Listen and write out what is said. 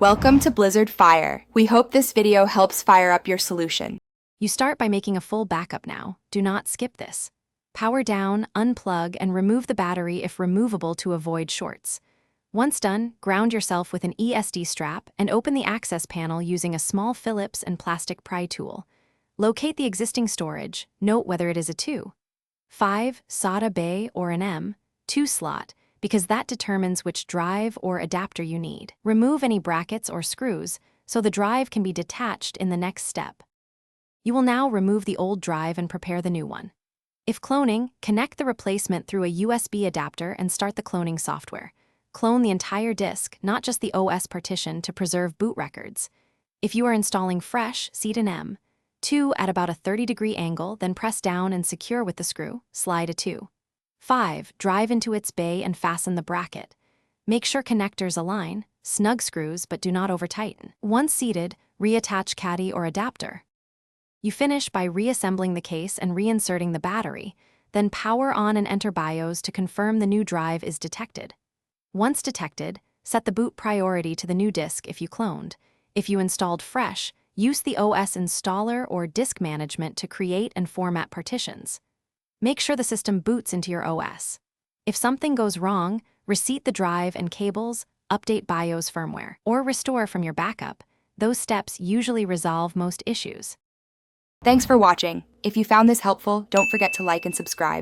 Welcome to Blizzard Fire. We hope this video helps fire up your solution. You start by making a full backup now. Do not skip this. Power down, unplug, and remove the battery if removable to avoid shorts. Once done, ground yourself with an ESD strap and open the access panel using a small Phillips and plastic pry tool. Locate the existing storage. Note whether it is a 2, 5, SATA bay, or an M2 slot, because that determines which drive or adapter you need. Remove any brackets or screws so the drive can be detached in the next step. You will now remove the old drive and prepare the new one. If cloning, connect the replacement through a USB adapter and start the cloning software. Clone the entire disk, not just the OS partition, to preserve boot records. If you are installing fresh, seat an M2 at about a 30-degree angle, then press down and secure with the screw. Slide a 2, 5, drive into its bay and fasten the bracket. Make sure connectors align, snug screws but do not over-tighten. Once seated, reattach caddy or adapter. You finish by reassembling the case and reinserting the battery, then power on and enter BIOS to confirm the new drive is detected. Once detected, set the boot priority to the new disk if you cloned. If you installed fresh, use the OS installer or disk management to create and format partitions. Make sure the system boots into your OS. If something goes wrong, reseat the drive and cables, update BIOS firmware, or restore from your backup. Those steps usually resolve most issues. Thanks for watching. If you found this helpful, don't forget to like and subscribe.